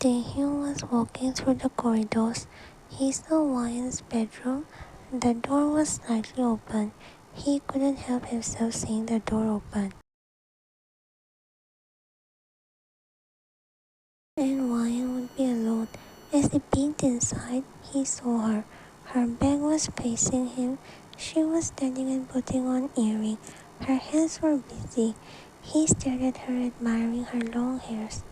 Taehyung was walking through the corridors. He saw Wyan's bedroom. The door was slightly open. He couldn't help himself seeing the door open. And Wyan would be alone. As he peeked inside, he saw her. Her back was facing him. She was standing and putting on earring. Her hands were busy. He stared at her, admiring her long hairs.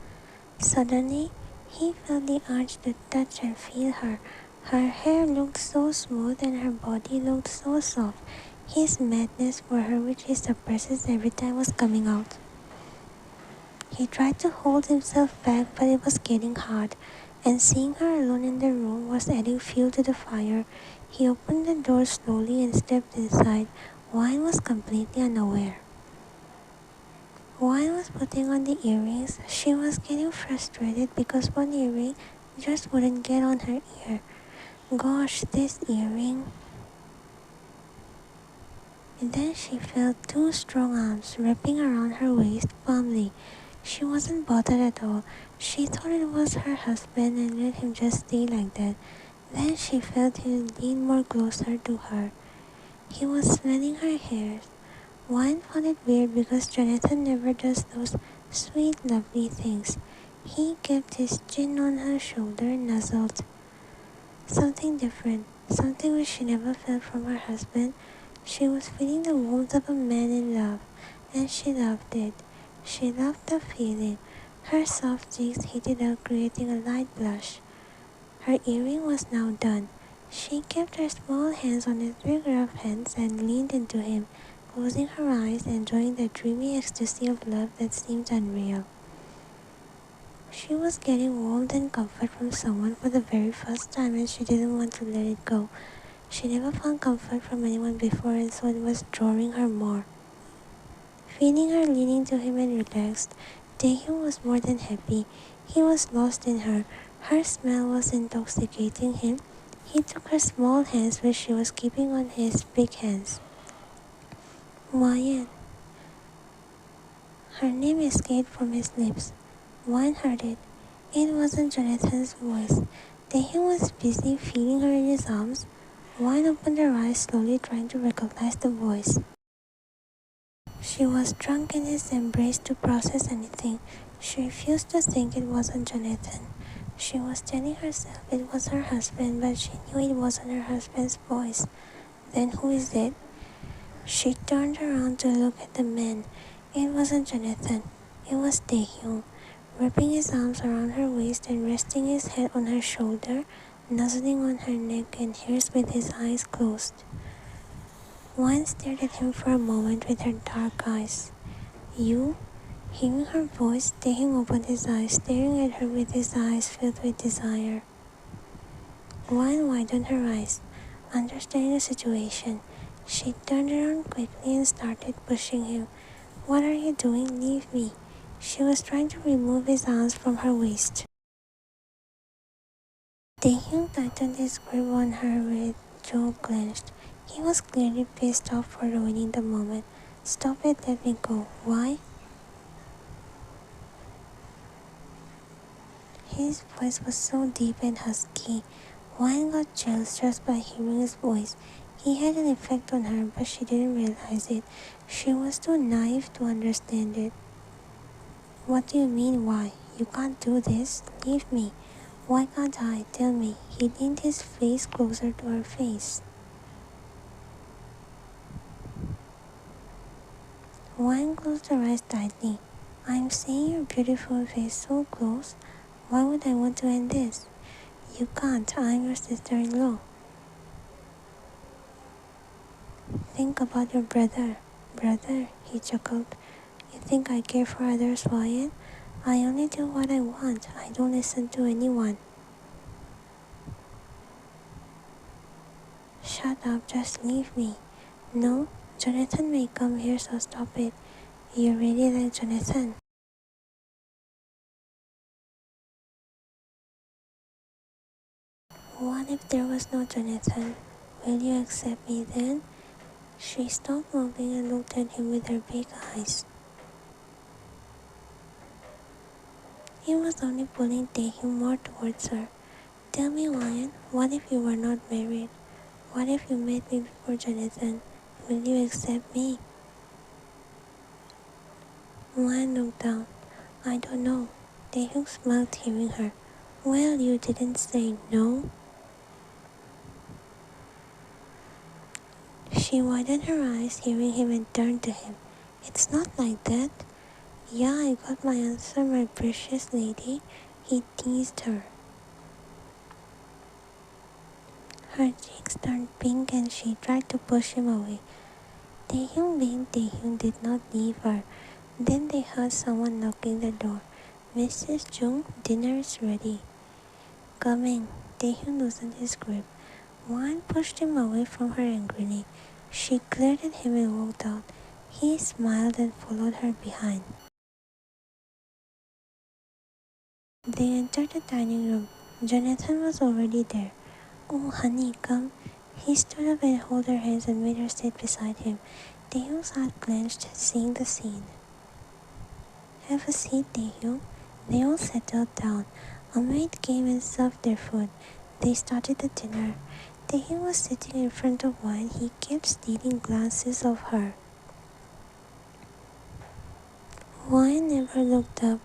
Suddenly, he felt the urge to touch and feel her. Her hair looked so smooth and her body looked so soft. His madness for her, which he suppresses every time, was coming out. He tried to hold himself back, but it was getting hard, and seeing her alone in the room was adding fuel to the fire. He opened the door slowly and stepped inside. Wine was completely unaware. Wine was putting on the earrings. She was getting frustrated because one earring just wouldn't get on her ear. Gosh, this earring. And then she felt two strong arms wrapping around her waist firmly. She wasn't bothered at all. She thought it was her husband and let him just stay like that. Then she felt him lean more closer to her. He was smelling her hair. Wine found it weird because Jonathan never does those sweet, lovely things. He kept his chin on her shoulder and nuzzled. Something different, something which she never felt from her husband. She was feeling the warmth of a man in love, and she loved it. She loved the feeling. Her soft cheeks heated up, creating a light blush. Her earring was now done. She kept her small hands on his big rough hands and leaned into him, closing her eyes, enjoying the dreamy ecstasy of love that seemed unreal. She was getting warmth and comfort from someone for the very first time, and she didn't want to let it go. She never found comfort from anyone before, and so it was drawing her more. Feeling her leaning to him and relaxed, Taehyung was more than happy. He was lost in her. Her smell was intoxicating him. He took her small hands, which she was keeping on his big hands. Wyan. Her name escaped from his lips. Wyan heard it. It wasn't Jonathan's voice. Taehyung was busy feeling her in his arms. Wyan opened her eyes slowly, trying to recognize the voice. She was drunk in his embrace to process anything. She refused to think it wasn't Jonathan. She was telling herself it was her husband, but she knew it wasn't her husband's voice. Then who is it? She turned around to look at the man. It wasn't Jonathan. It was Taehyung, wrapping his arms around her waist and resting his head on her shoulder, nuzzling on her neck and hers with his eyes closed. Wyan stared at him for a moment with her dark eyes. You? Hearing her voice, Taehyung opened his eyes, staring at her with his eyes filled with desire. Wyan widened her eyes, understanding the situation. She turned around quickly and started pushing him. What are you doing? Leave me. She was trying to remove his arms from her waist. Taehyung tightened his grip on her with jaw clenched. He was clearly pissed off for ruining the moment. Stop it, let me go. Why? His voice was so deep and husky. Wyan got chills just by hearing his voice. He had an effect on her, but she didn't realize it. She was too naive to understand it. What do you mean, why? You can't do this. Leave me. Why can't I? Tell me. He leaned his face closer to her face. Wyan closed her eyes tightly. I'm seeing your beautiful face so close. Why would I want to end this? You can't. I'm your sister-in-law. Think about your brother. Brother, he chuckled. You think I care for others, Wyan? I only do what I want. I don't listen to anyone. Shut up, just leave me. No, Jonathan may come here, so stop it. You really like Jonathan. What if there was no Jonathan? Will you accept me then? She stopped moving and looked at him with her big eyes. It was only pulling Taehyung more towards her. Tell me, Ryan, what if you were not married? What if you met me before Jonathan? Will you accept me? Ryan looked down. I don't know. Taehyung smiled, hearing her. Well, you didn't say no. She widened her eyes, hearing him, and turned to him. It's not like that. Yeah, I got my answer, my precious lady. He teased her. Her cheeks turned pink and she tried to push him away. Taehyung being Taehyung did not leave her. Then they heard someone knocking the door. Mrs. Jung, dinner is ready. Coming. Taehyung loosened his grip. Wan pushed him away from her angrily. She glared at him and walked out. He smiled and followed her behind. They entered the dining room. Jonathan was already there. Oh, honey, come. He stood up and held her hands and made her sit beside him. Taehyung's heart clenched, seeing the scene. Have a seat, Taehyung. They all settled down. A maid came and served their food. They started the dinner. Taehyung was sitting in front of Wine. He kept stealing glances of her. Wine never looked up.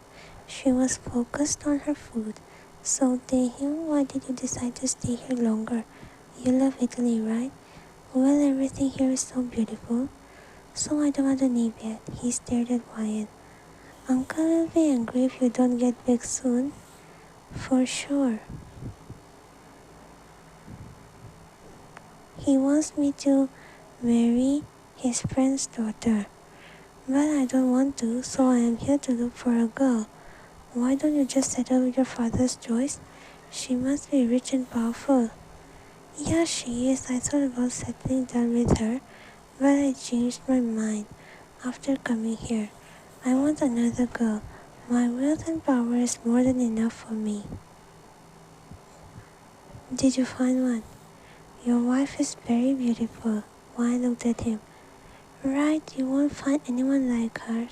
She was focused on her food. So, Taehyung, why did you decide to stay here longer? You love Italy, right? Well, everything here is so beautiful. So I don't want to leave yet. He stared at Wyatt. Uncle will be angry if you don't get back soon. For sure. He wants me to marry his friend's daughter. But I don't want to, so I am here to look for a girl. Why don't you just settle with your father's choice? She must be rich and powerful. Yeah, she is. I thought about settling down with her, but I changed my mind after coming here. I want another girl. My wealth and power is more than enough for me. Did you find one? Your wife is very beautiful. Why looked at him. Right, you won't find anyone like her.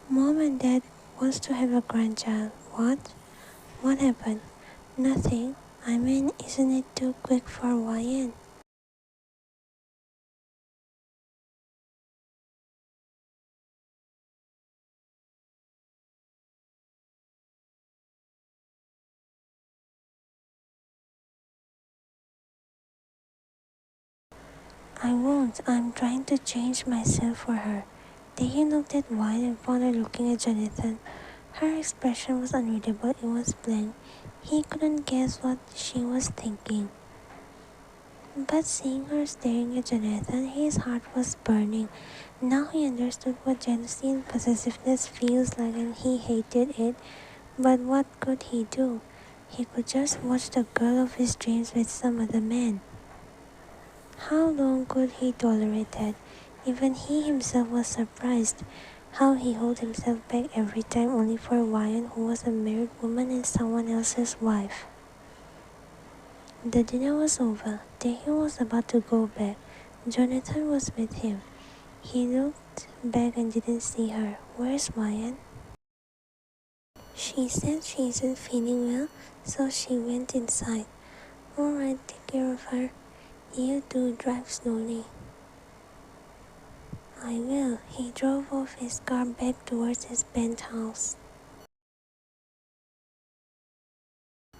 Mom and Dad wants to have a grandchild. What? What happened? Nothing. I mean, isn't it too quick for YN? I won't. I'm trying to change myself for her. Taehyung looked at Wine and found her looking at Jonathan. Her expression was unreadable. It was blank. He couldn't guess what she was thinking. But seeing her staring at Jonathan, his heart was burning. Now he understood what jealousy and possessiveness feels like, and he hated it. But what could he do? He could just watch the girl of his dreams with some other man. How long could he tolerate that? Even he himself was surprised how he held himself back every time, only for Ryan, who was a married woman and someone else's wife. The dinner was over. Taehyung was about to go back. Jonathan was with him. He looked back and didn't see her. Where's Ryan? She said she isn't feeling well, so she went inside. Alright, take care of her. You two drive slowly. I will. He drove off his car back towards his penthouse.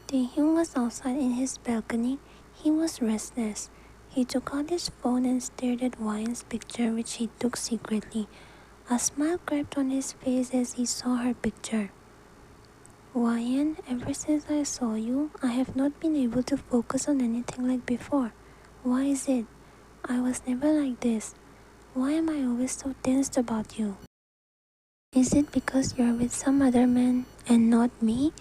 Taehyung was outside in his balcony. He was restless. He took out his phone and stared at Ryan's picture, which he took secretly. A smile crept on his face as he saw her picture. Ryan, ever since I saw you, I have not been able to focus on anything like before. Why is it? I was never like this. Why am I always so tensed about you? Is it because you're with some other man and not me?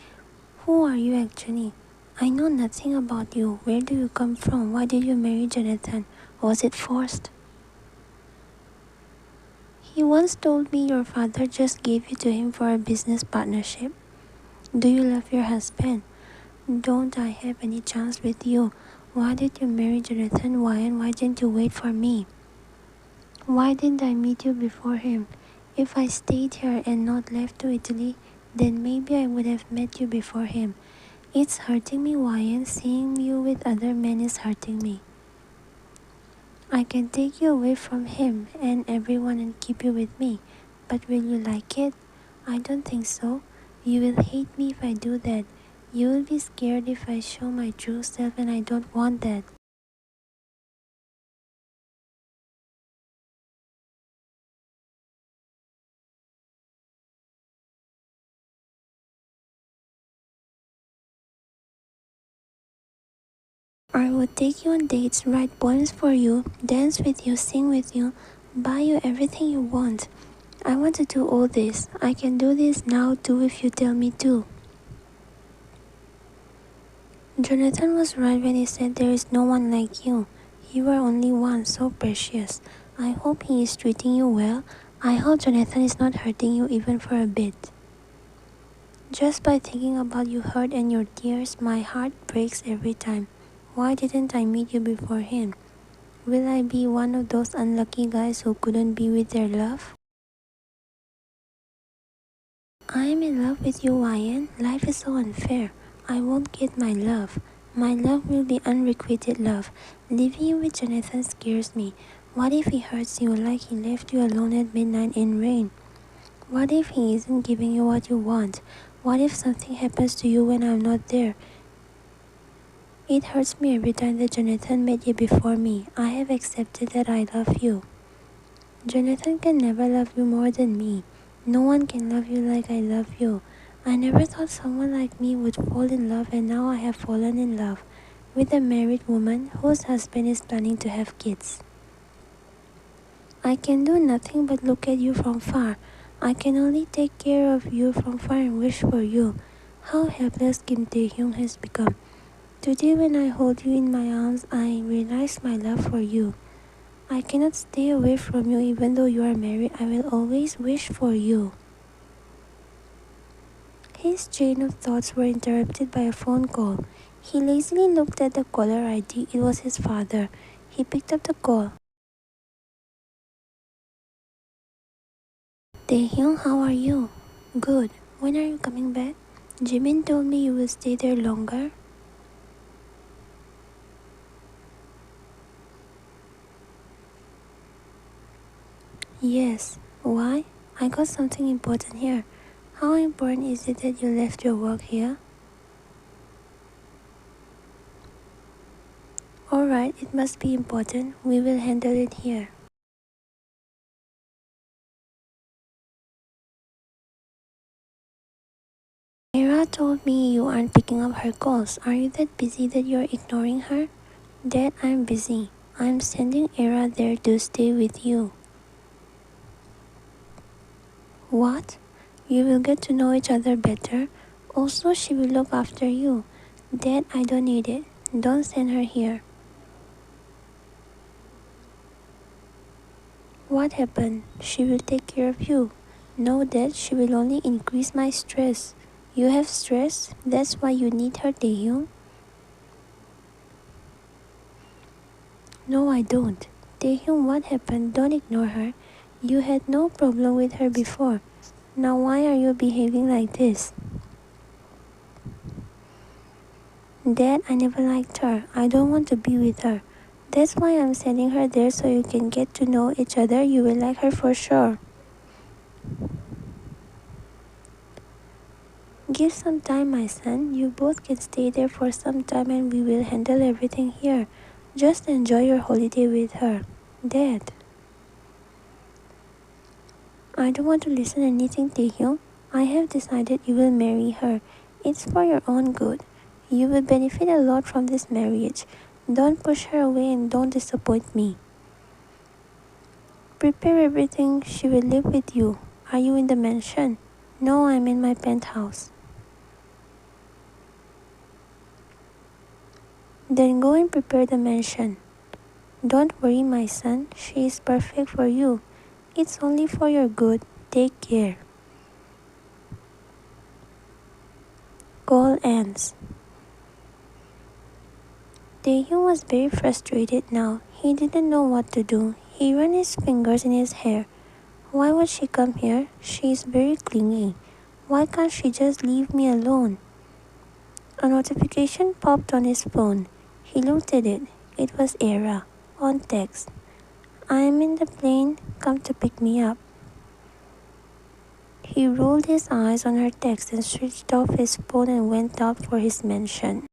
Who are you actually? I know nothing about you. Where do you come from? Why did you marry Jonathan? Was it forced? He once told me your father just gave you to him for a business partnership. Do you love your husband? Don't I have any chance with you? Why did you marry Jonathan? Why and why didn't you wait for me? Why didn't I meet you before him? If I stayed here and not left to Italy, then maybe I would have met you before him. It's hurting me, Wyan. Seeing you with other men is hurting me. I can take you away from him and everyone and keep you with me. But will you like it? I don't think so. You will hate me if I do that. You will be scared if I show my true self, and I don't want that. I would take you on dates, write poems for you, dance with you, sing with you, buy you everything you want. I want to do all this. I can do this now too if you tell me to. Jonathan was right when he said there is no one like you. You are only one, so precious. I hope he is treating you well. I hope Jonathan is not hurting you even for a bit. Just by thinking about your hurt and your tears, my heart breaks every time. Why didn't I meet you before him? Will I be one of those unlucky guys who couldn't be with their love? I am in love with you, Wyan. Life is so unfair. I won't get my love. My love will be unrequited love. Leaving you with Jonathan scares me. What if he hurts you like he left you alone at midnight in rain? What if he isn't giving you what you want? What if something happens to you when I'm not there? It hurts me every time that Jonathan met you before me. I have accepted that I love you. Jonathan can never love you more than me. No one can love you like I love you. I never thought someone like me would fall in love, and now I have fallen in love with a married woman whose husband is planning to have kids. I can do nothing but look at you from far. I can only take care of you from far and wish for you. How helpless Kim Taehyung has become. Today when I hold you in my arms, I realize my love for you. I cannot stay away from you even though you are married. I will always wish for you. His chain of thoughts were interrupted by a phone call. He lazily looked at the caller ID. It was his father. He picked up the call. Taehyung, how are you? Good. When are you coming back? Jimin told me you will stay there longer. Yes. Why? I got something important here. How important is it that you left your work here? Alright, it must be important. We will handle it here. Era told me you aren't picking up her calls. Are you that busy that you're ignoring her? Dad, I'm busy. I'm sending Era there to stay with you. What? You will get to know each other better. Also, she will look after you. Dad, I don't need it. Don't send her here. What happened? She will take care of you. No, Dad, she will only increase my stress. You have stress? That's why you need her, Taehyung. No, I don't. Taehyung, what happened? Don't ignore her. You had no problem with her before. Now why are you behaving like this? Dad, I never liked her. I don't want to be with her. That's why I'm sending her there so you can get to know each other. You will like her for sure. Give some time, my son. You both can stay there for some time and we will handle everything here. Just enjoy your holiday with her. Dad. I don't want to listen to anything, Taehyung. I have decided you will marry her. It's for your own good. You will benefit a lot from this marriage. Don't push her away and don't disappoint me. Prepare everything. She will live with you. Are you in the mansion? No, I'm in my penthouse. Then go and prepare the mansion. Don't worry, my son. She is perfect for you. It's only for your good. Take care. Call ends. Taehyung was very frustrated now. He didn't know what to do. He ran his fingers in his hair. Why would she come here? She is very clingy. Why can't she just leave me alone? A notification popped on his phone. He looked at it. It was Era, on text. I am in the plane, come to pick me up. He rolled his eyes on her text and switched off his phone and went out for his mansion.